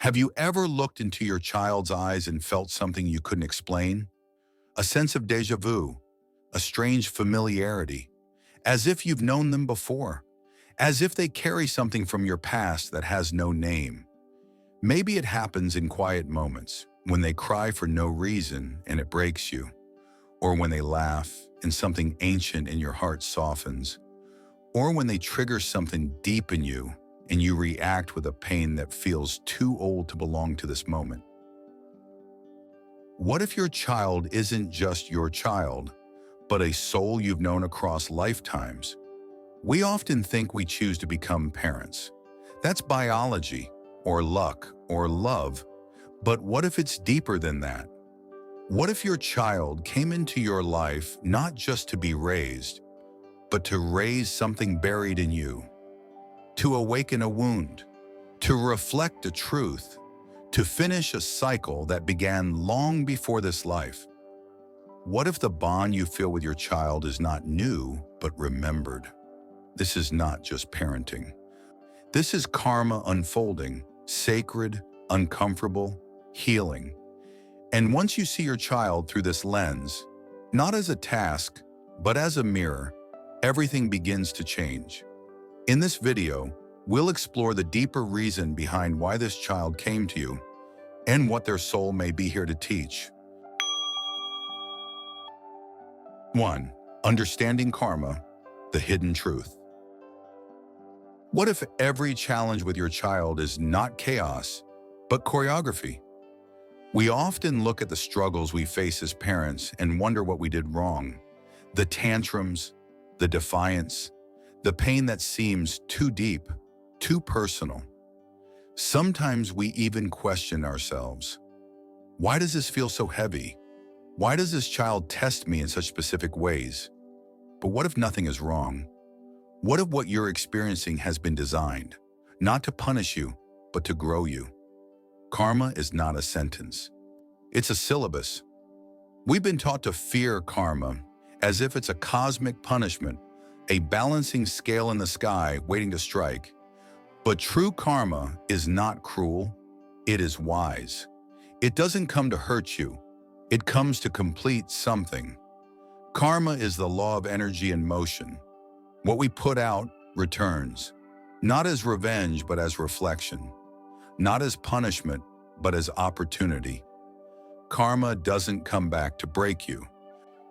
Have you ever looked into your child's eyes and felt something you couldn't explain? A sense of déjà vu, a strange familiarity, as if you've known them before, as if they carry something from your past that has no name. Maybe it happens in quiet moments, when they cry for no reason and it breaks you, or when they laugh and something ancient in your heart softens, or when they trigger something deep in you and you react with a pain that feels too old to belong to this moment. What if your child isn't just your child, but a soul you've known across lifetimes? We often think we choose to become parents. That's biology, or luck, or love. But what if it's deeper than that? What if your child came into your life not just to be raised, but to raise something buried in you, to awaken a wound, to reflect a truth, to finish a cycle that began long before this life? What if the bond you feel with your child is not new, but remembered? This is not just parenting. This is karma unfolding, sacred, uncomfortable, healing. And once you see your child through this lens, not as a task, but as a mirror, everything begins to change. In this video, we'll explore the deeper reason behind why this child came to you and what their soul may be here to teach. 1. Understanding karma, the hidden truth. What if every challenge with your child is not chaos, but choreography? We often look at the struggles we face as parents and wonder what we did wrong. The tantrums, the defiance, the pain that seems too deep, too personal. Sometimes we even question ourselves. Why does this feel so heavy? Why does this child test me in such specific ways? But what if nothing is wrong? What if what you're experiencing has been designed, not to punish you, but to grow you? Karma is not a sentence. It's a syllabus. We've been taught to fear karma as if it's a cosmic punishment, a balancing scale in the sky waiting to strike. But true karma is not cruel. It is wise. It doesn't come to hurt you. It comes to complete something. Karma is the law of energy and motion. What we put out returns, not as revenge, but as reflection, not as punishment, but as opportunity. Karma doesn't come back to break you.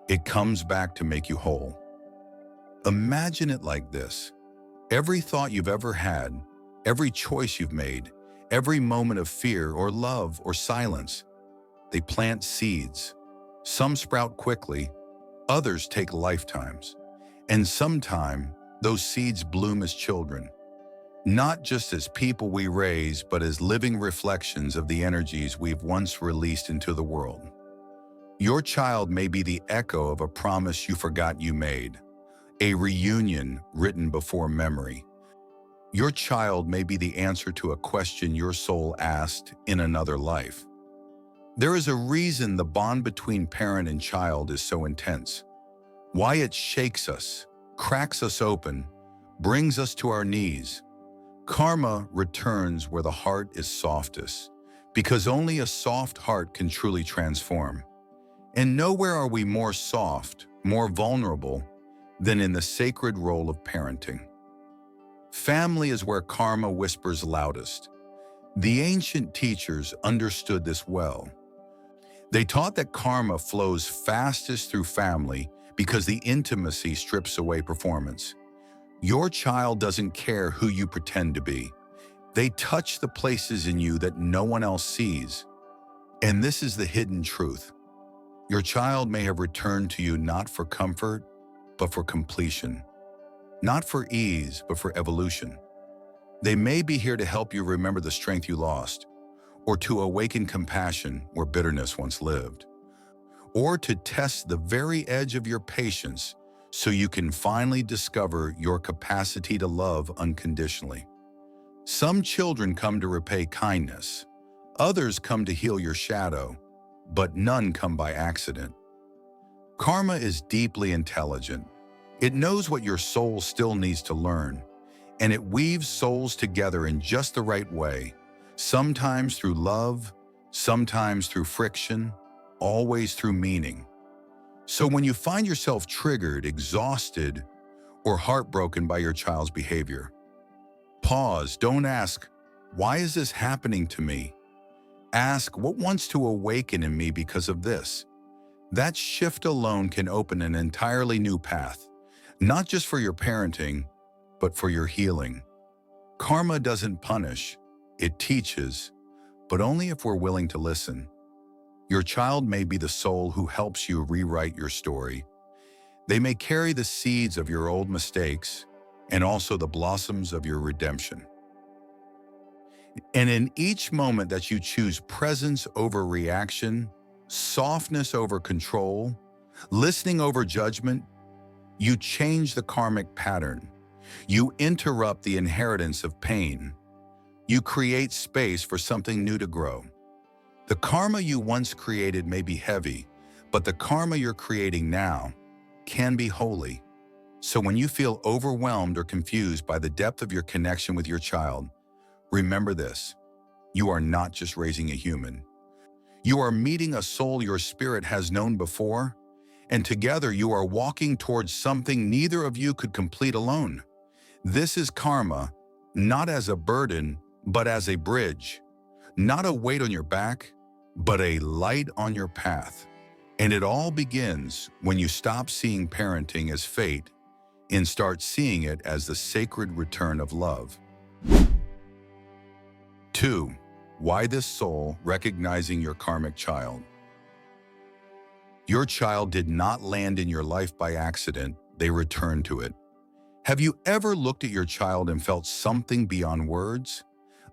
It comes back to make you whole. Imagine it like this. Every thought you've ever had, every choice you've made, every moment of fear or love or silence, they plant seeds. Some sprout quickly, others take lifetimes. And sometime, those seeds bloom as children, not just as people we raise, but as living reflections of the energies we've once released into the world. Your child may be the echo of a promise you forgot you made, a reunion written before memory. Your child may be the answer to a question your soul asked in another life. There is a reason the bond between parent and child is so intense. Why it shakes us, cracks us open, brings us to our knees. Karma returns where the heart is softest, because only a soft heart can truly transform. And nowhere are we more soft, more vulnerable, than in the sacred role of parenting. Family is where karma whispers loudest. The ancient teachers understood this well. They taught that karma flows fastest through family because the intimacy strips away performance. Your child doesn't care who you pretend to be. They touch the places in you that no one else sees. And this is the hidden truth. Your child may have returned to you not for comfort, but for completion. Not for ease, but for evolution. They may be here to help you remember the strength you lost, or to awaken compassion where bitterness once lived, or to test the very edge of your patience so you can finally discover your capacity to love unconditionally. Some children come to repay kindness. Others come to heal your shadow, but none come by accident. Karma is deeply intelligent. It knows what your soul still needs to learn, and it weaves souls together in just the right way, Sometimes through love, sometimes through friction, always through meaning. So when you find yourself triggered, exhausted, or heartbroken by your child's behavior, pause. Don't ask, "Why is this happening to me?" Ask, "What wants to awaken in me because of this?" That shift alone can open an entirely new path, not just for your parenting, but for your healing. Karma doesn't punish, it teaches, but only if we're willing to listen. Your child may be the soul who helps you rewrite your story. They may carry the seeds of your old mistakes and also the blossoms of your redemption. And in each moment that you choose presence over reaction, softness over control, listening over judgment, you change the karmic pattern. You interrupt the inheritance of pain. You create space for something new to grow. The karma you once created may be heavy, but the karma you're creating now can be holy. So when you feel overwhelmed or confused by the depth of your connection with your child, remember this: you are not just raising a human. You are meeting a soul your spirit has known before, and together you are walking towards something neither of you could complete alone. This is karma, not as a burden, but as a bridge. Not a weight on your back, but a light on your path. And it all begins when you stop seeing parenting as fate and start seeing it as the sacred return of love. 2. Why this soul recognizing your karmic child? Your child did not land in your life by accident, they returned to it. Have you ever looked at your child and felt something beyond words?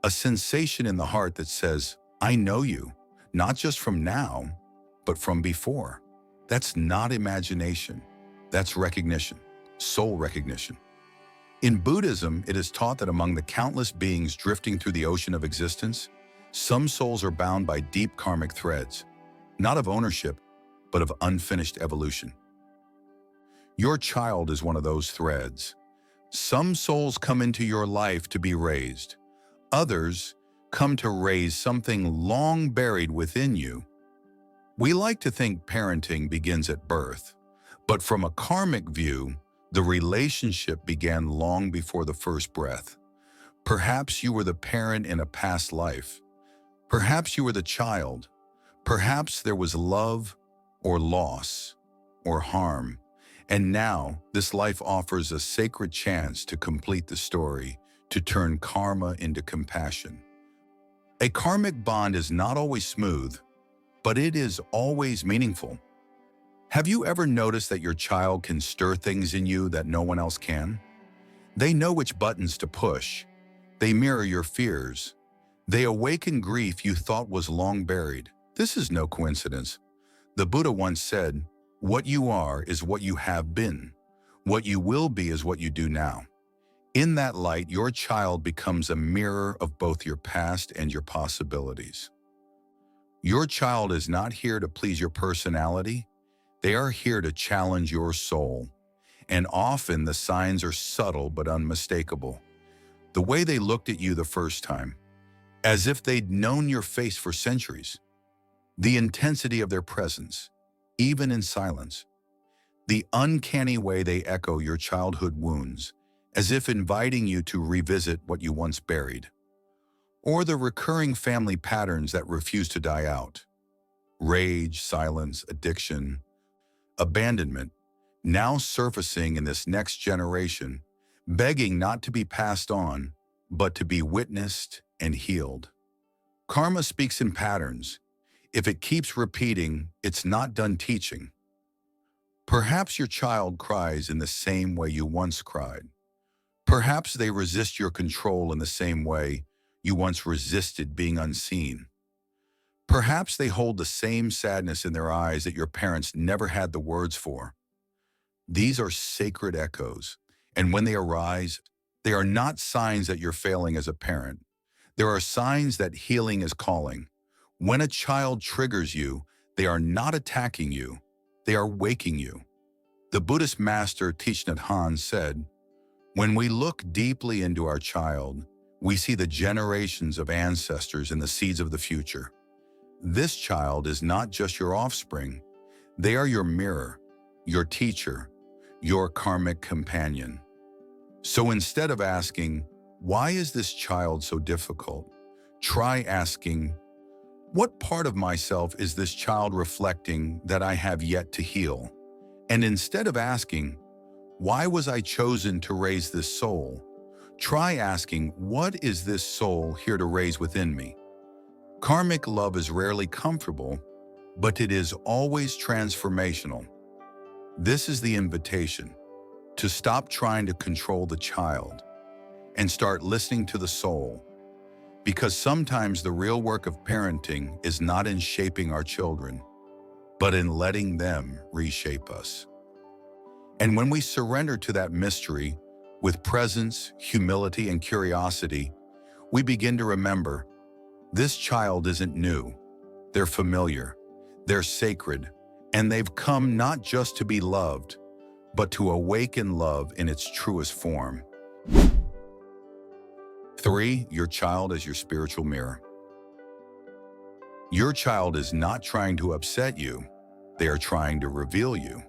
A sensation in the heart that says, "I know you," not just from now, but from before. That's not imagination. That's recognition, soul recognition. In Buddhism, it is taught that among the countless beings drifting through the ocean of existence, some souls are bound by deep karmic threads, not of ownership, but of unfinished evolution. Your child is one of those threads. Some souls come into your life to be raised. Others come to raise something long buried within you. We like to think parenting begins at birth, but from a karmic view, the relationship began long before the first breath. Perhaps you were the parent in a past life. Perhaps you were the child. Perhaps there was love or loss or harm. And now this life offers a sacred chance to complete the story, to turn karma into compassion. A karmic bond is not always smooth, but it is always meaningful. Have you ever noticed that your child can stir things in you that no one else can? They know which buttons to push. They mirror your fears. They awaken grief you thought was long buried. This is no coincidence. The Buddha once said, "What you are is what you have been. What you will be is what you do now." In that light, your child becomes a mirror of both your past and your possibilities. Your child is not here to please your personality. They are here to challenge your soul. And often the signs are subtle but unmistakable. The way they looked at you the first time, as if they'd known your face for centuries. The intensity of their presence, even in silence. The uncanny way they echo your childhood wounds, as if inviting you to revisit what you once buried. Or the recurring family patterns that refuse to die out. Rage, silence, addiction, abandonment, now surfacing in this next generation, begging not to be passed on, but to be witnessed and healed. Karma speaks in patterns. If it keeps repeating, it's not done teaching. Perhaps your child cries in the same way you once cried. Perhaps they resist your control in the same way you once resisted being unseen. Perhaps they hold the same sadness in their eyes that your parents never had the words for. These are sacred echoes, and when they arise, they are not signs that you're failing as a parent. There are signs that healing is calling. When a child triggers you, they are not attacking you, they are waking you. The Buddhist master Thich Nhat Hanh said, "When we look deeply into our child, We see the generations of ancestors and the seeds of the future. This child is not just your offspring. They are your mirror, your teacher, your karmic companion. So instead of asking, "Why is this child so difficult?" try asking, "What part of myself is this child reflecting that I have yet to heal?" And instead of asking, "Why was I chosen to raise this soul?" try asking, "What is this soul here to raise within me?" Karmic love is rarely comfortable, but it is always transformational. This is the invitation to stop trying to control the child and start listening to the soul. Because sometimes the real work of parenting is not in shaping our children, but in letting them reshape us. And when we surrender to that mystery with presence, humility, and curiosity, we begin to remember, this child isn't new. They're familiar, they're sacred, and they've come not just to be loved, but to awaken love in its truest form. 3. Your child as your spiritual mirror. Your child is not trying to upset you. They are trying to reveal you.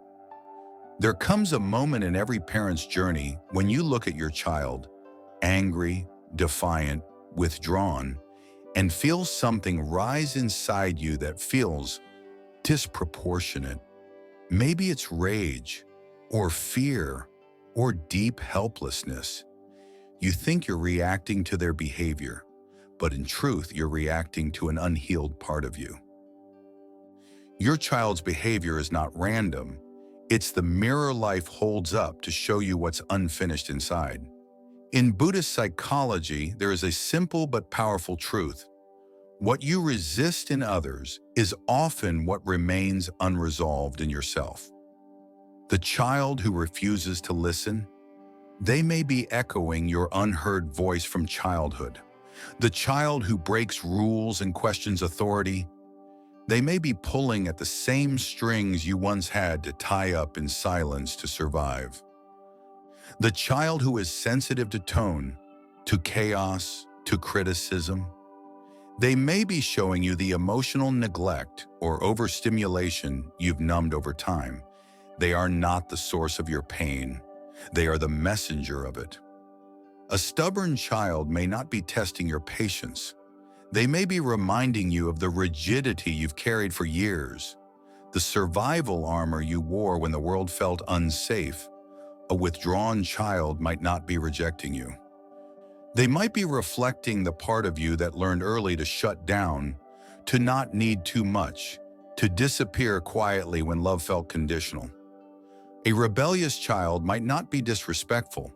There comes a moment in every parent's journey when you look at your child, angry, defiant, withdrawn, and feel something rise inside you that feels disproportionate. Maybe it's rage, or fear, or deep helplessness. You think you're reacting to their behavior, but in truth, you're reacting to an unhealed part of you. Your child's behavior is not random. It's the mirror life holds up to show you what's unfinished inside. In Buddhist psychology, there is a simple but powerful truth. What you resist in others is often what remains unresolved in yourself. The child who refuses to listen, they may be echoing your unheard voice from childhood. The child who breaks rules and questions authority, they may be pulling at the same strings you once had to tie up in silence to survive. The child who is sensitive to tone, to chaos, to criticism, they may be showing you the emotional neglect or overstimulation you've numbed over time. They are not the source of your pain. They are the messenger of it. A stubborn child may not be testing your patience. They may be reminding you of the rigidity you've carried for years, the survival armor you wore when the world felt unsafe. A withdrawn child might not be rejecting you. They might be reflecting the part of you that learned early to shut down, to not need too much, to disappear quietly when love felt conditional. A rebellious child might not be disrespectful.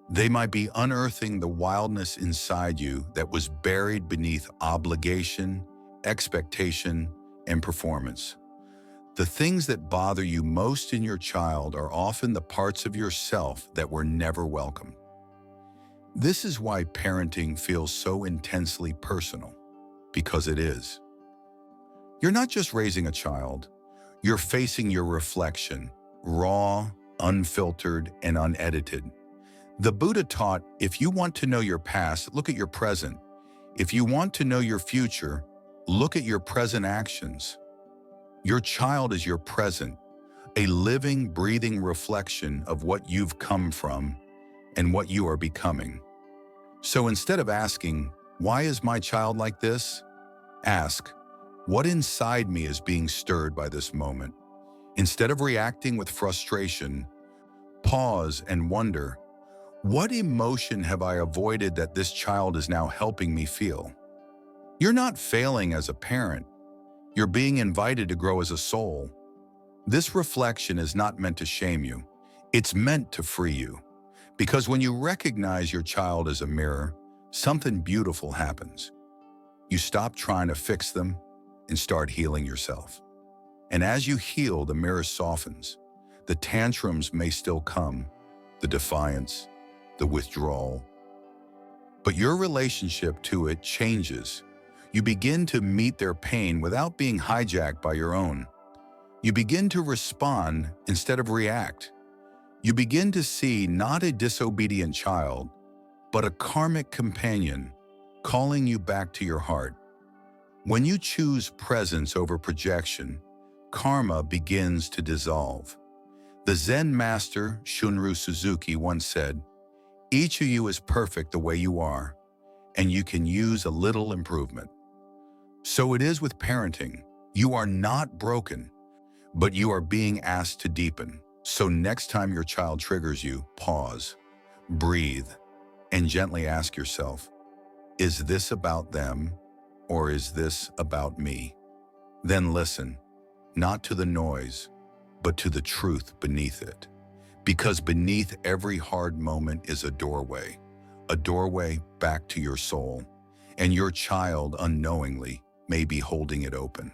They might be unearthing the wildness inside you that was buried beneath obligation, expectation, and performance. The things that bother you most in your child are often the parts of yourself that were never welcomed. This is why parenting feels so intensely personal, because it is. You're not just raising a child, you're facing your reflection, raw, unfiltered, and unedited. The Buddha taught, if you want to know your past, look at your present. If you want to know your future, look at your present actions. Your child is your present, a living, breathing reflection of what you've come from and what you are becoming. So instead of asking, "Why is my child like this?" ask, "What inside me is being stirred by this moment?" Instead of reacting with frustration, pause and wonder, what emotion have I avoided that this child is now helping me feel? You're not failing as a parent. You're being invited to grow as a soul. This reflection is not meant to shame you. It's meant to free you. Because when you recognize your child as a mirror, something beautiful happens. You stop trying to fix them and start healing yourself. And as you heal, the mirror softens. The tantrums may still come, the defiance, the withdrawal. But your relationship to it changes. You begin to meet their pain without being hijacked by your own. You begin to respond instead of react. You begin to see not a disobedient child, but a karmic companion calling you back to your heart. When you choose presence over projection, karma begins to dissolve. The Zen master Shunryu Suzuki once said, "Each of you is perfect the way you are, and you can use a little improvement." So it is with parenting. You are not broken, but you are being asked to deepen. So next time your child triggers you, pause, breathe, and gently ask yourself, is this about them or is this about me? Then listen, not to the noise, but to the truth beneath it. Because beneath every hard moment is a doorway back to your soul, and your child unknowingly may be holding it open.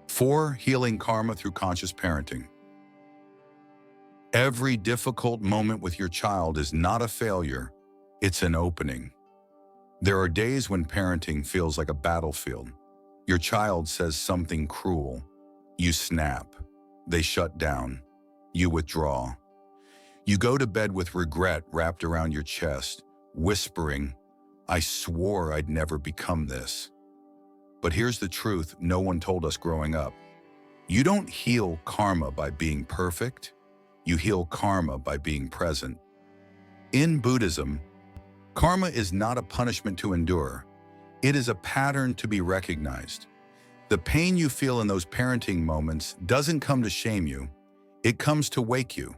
4. Healing karma through conscious parenting. Every difficult moment with your child is not a failure, it's an opening. There are days when parenting feels like a battlefield. Your child says something cruel. You snap. They shut down. You withdraw. You go to bed with regret wrapped around your chest, whispering, "I swore I'd never become this." But here's the truth no one told us growing up. You don't heal karma by being perfect. You heal karma by being present. In Buddhism, karma is not a punishment to endure. It is a pattern to be recognized. The pain you feel in those parenting moments doesn't come to shame you. It comes to wake you,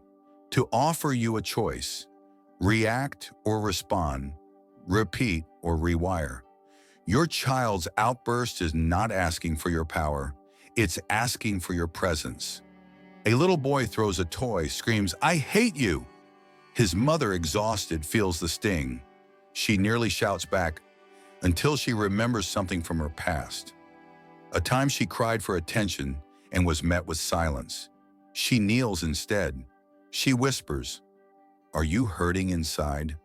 to offer you a choice. React or respond, repeat or rewire. Your child's outburst is not asking for your power. It's asking for your presence. A little boy throws a toy, screams, "I hate you!" His mother, exhausted, feels the sting. She nearly shouts back until she remembers something from her past. A time she cried for attention and was met with silence. She kneels instead. She whispers, "Are you hurting inside?"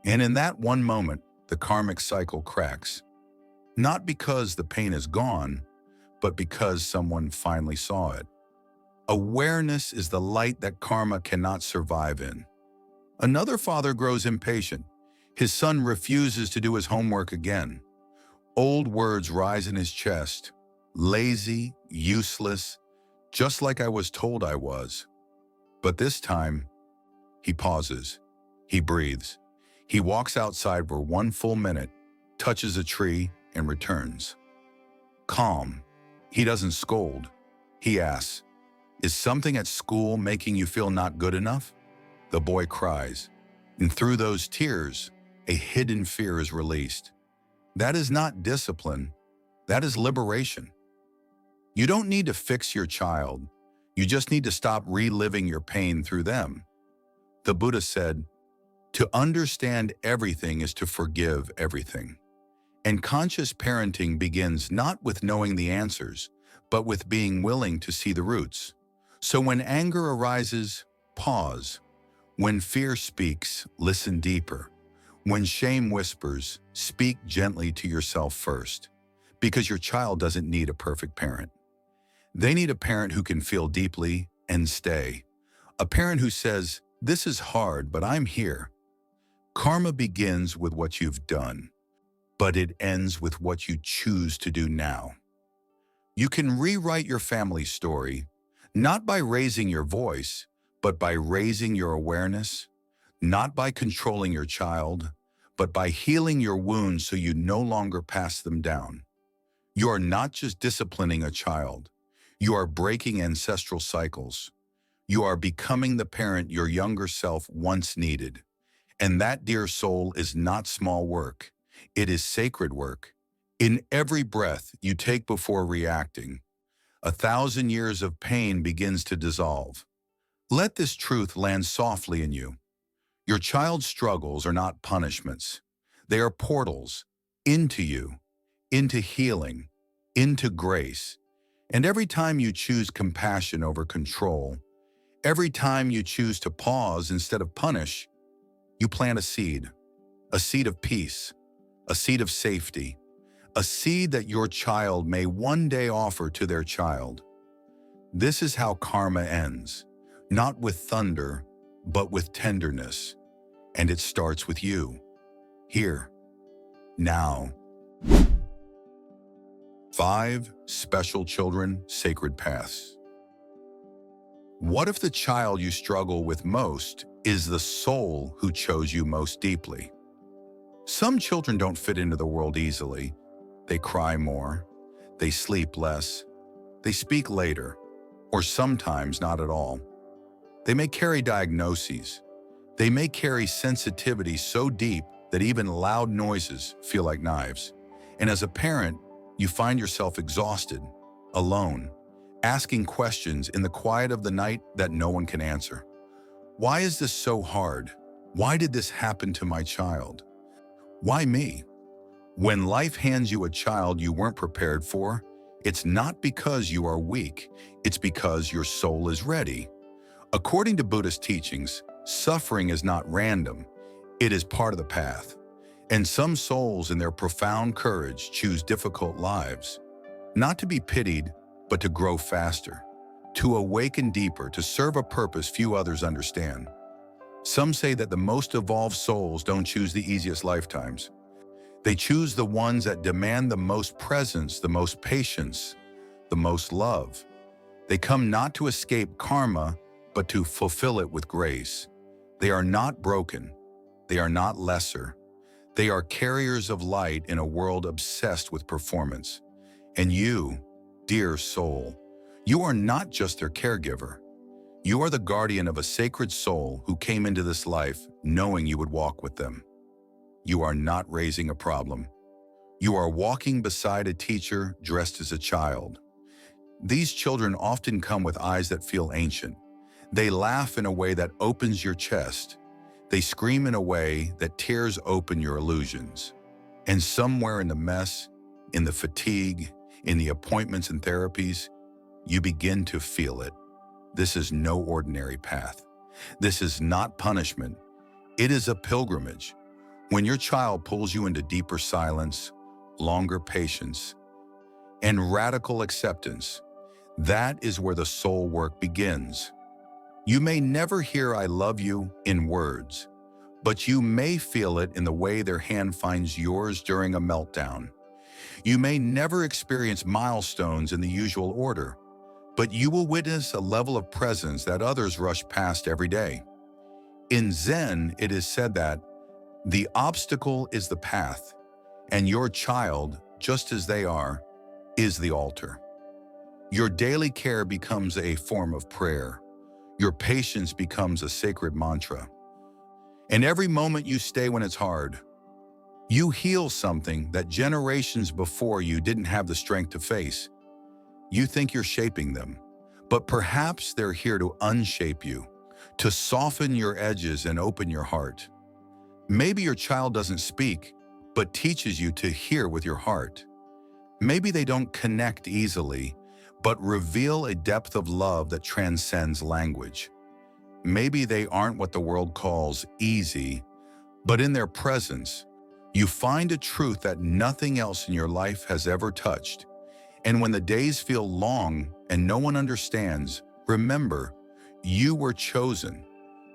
And in that one moment, the karmic cycle cracks. Not because the pain is gone, but because someone finally saw it. Awareness is the light that karma cannot survive in. Another father grows impatient. His son refuses to do his homework again. Old words rise in his chest. Lazy, useless, just like I was told I was. But this time, he pauses. He breathes. He walks outside for 1 full minute, touches a tree, and returns. Calm. He doesn't scold. He asks, "Is something at school making you feel not good enough?" The boy cries, and through those tears, a hidden fear is released. That is not discipline. That is liberation. You don't need to fix your child. You just need to stop reliving your pain through them. The Buddha said, "To understand everything is to forgive everything." And conscious parenting begins not with knowing the answers, but with being willing to see the roots. So when anger arises, pause. When fear speaks, listen deeper. When shame whispers, speak gently to yourself first. Because your child doesn't need a perfect parent. They need a parent who can feel deeply and stay. A parent who says, "This is hard, but I'm here." Karma begins with what you've done, but it ends with what you choose to do now. You can rewrite your family story, not by raising your voice, but by raising your awareness, not by controlling your child, but by healing your wounds so you no longer pass them down. You are not just disciplining a child. You are breaking ancestral cycles. You are becoming the parent your younger self once needed. And that, dear soul, is not small work. It is sacred work. In every breath you take before reacting, 1,000 years of pain begins to dissolve. Let this truth land softly in you. Your child's struggles are not punishments. They are portals into you, into healing, into grace. And every time you choose compassion over control, every time you choose to pause instead of punish, you plant a seed of peace, a seed of safety, a seed that your child may one day offer to their child. This is how karma ends, not with thunder, but with tenderness. And it starts with you. Here. Now. 5 special children, sacred paths. What if the child you struggle with most is the soul who chose you most deeply? Some children don't fit into the world easily. They cry more, they sleep less, they speak later, or sometimes not at all. They may carry diagnoses. They may carry sensitivity so deep that even loud noises feel like knives. And as a parent, you find yourself exhausted, alone, asking questions in the quiet of the night that no one can answer. Why is this so hard? Why did this happen to my child? Why me? When life hands you a child you weren't prepared for, it's not because you are weak, it's because your soul is ready. According to Buddhist teachings, suffering is not random, it is part of the path. And some souls in their profound courage choose difficult lives, not to be pitied, but to grow faster, to awaken deeper, to serve a purpose few others understand. Some say that the most evolved souls don't choose the easiest lifetimes. They choose the ones that demand the most presence, the most patience, the most love. They come not to escape karma, but to fulfill it with grace. They are not broken. They are not lesser. They are carriers of light in a world obsessed with performance. And you, dear soul, you are not just their caregiver. You are the guardian of a sacred soul who came into this life knowing you would walk with them. You are not raising a problem. You are walking beside a teacher dressed as a child. These children often come with eyes that feel ancient. They laugh in a way that opens your chest. They scream in a way that tears open your illusions. And somewhere in the mess, in the fatigue, in the appointments and therapies, you begin to feel it. This is no ordinary path. This is not punishment. It is a pilgrimage. When your child pulls you into deeper silence, longer patience, and radical acceptance, that is where the soul work begins. You may never hear "I love you" in words, but you may feel it in the way their hand finds yours during a meltdown. You may never experience milestones in the usual order, but you will witness a level of presence that others rush past every day. In Zen, it is said that the obstacle is the path, and your child, just as they are, is the altar. Your daily care becomes a form of prayer. Your patience becomes a sacred mantra. And every moment you stay when it's hard, you heal something that generations before you didn't have the strength to face. You think you're shaping them, but perhaps they're here to unshape you, to soften your edges and open your heart. Maybe your child doesn't speak, but teaches you to hear with your heart. Maybe they don't connect easily, but reveal a depth of love that transcends language. Maybe they aren't what the world calls easy, but in their presence, you find a truth that nothing else in your life has ever touched. And when the days feel long and no one understands, remember, you were chosen,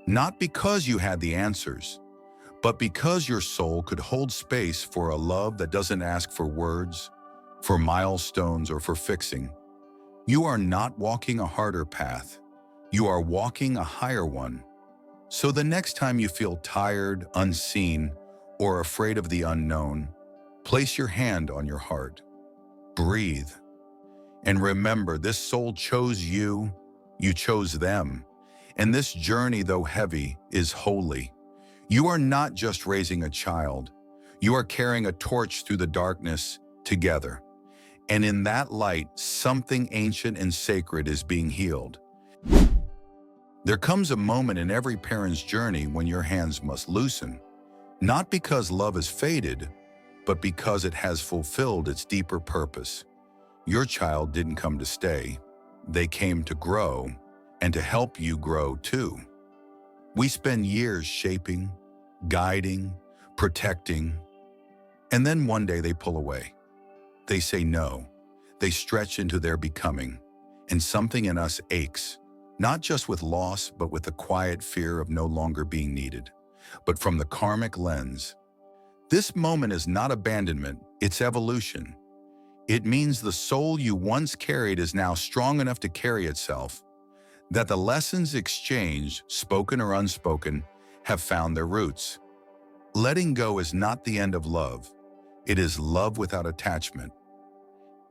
not because you had the answers, but because your soul could hold space for a love that doesn't ask for words, for milestones, or for fixing. You are not walking a harder path. You are walking a higher one. So the next time you feel tired, unseen, or afraid of the unknown, place your hand on your heart. Breathe. And remember, this soul chose you, you chose them. And this journey, though heavy, is holy. You are not just raising a child. You are carrying a torch through the darkness together. And in that light, something ancient and sacred is being healed. There comes a moment in every parent's journey when your hands must loosen, not because love is faded, but because it has fulfilled its deeper purpose. Your child didn't come to stay. They came to grow and to help you grow too. We spend years shaping, guiding, protecting, and then one day they pull away. They say no. They stretch into their becoming, and something in us aches, not just with loss, but with the quiet fear of no longer being needed. but from the karmic lens. This moment is not abandonment, it's evolution. It means the soul you once carried is now strong enough to carry itself, that the lessons exchanged, spoken or unspoken, have found their roots. Letting go is not the end of love. It is love without attachment.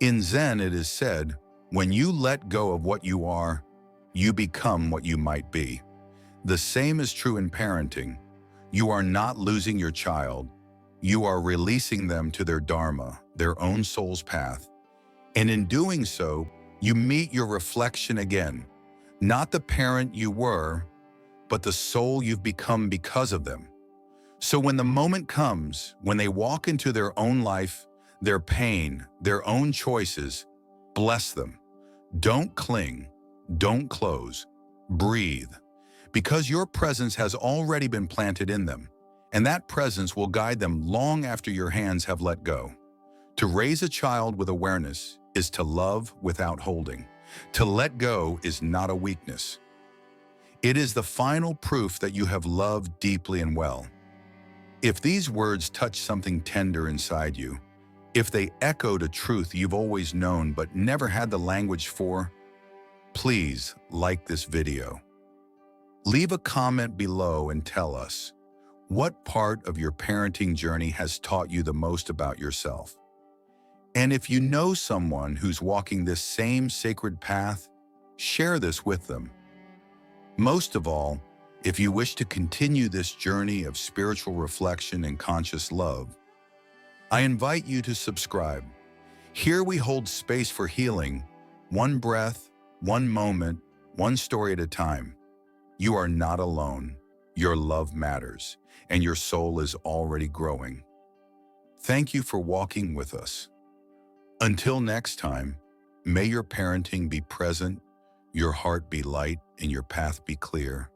In Zen, it is said, when you let go of what you are, you become what you might be. The same is true in parenting. You are not losing your child. You are releasing them to their dharma, their own soul's path. And in doing so, you meet your reflection again. Not the parent you were, but the soul you've become because of them. So when the moment comes, when they walk into their own life, their pain, their own choices, bless them. Don't cling, don't close, breathe, because your presence has already been planted in them, and that presence will guide them long after your hands have let go. To raise a child with awareness is to love without holding. To let go is not a weakness. It is the final proof that you have loved deeply and well. If these words touch something tender inside you, if they echoed a truth you've always known but never had the language for, please like this video. Leave a comment below and tell us, what part of your parenting journey has taught you the most about yourself? And if you know someone who's walking this same sacred path, share this with them. Most of all, if you wish to continue this journey of spiritual reflection and conscious love, I invite you to subscribe. Here we hold space for healing, one breath, one moment, one story at a time. You are not alone. Your love matters, and your soul is already growing. Thank you for walking with us. Until next time, may your parenting be present, your heart be light, and your path be clear.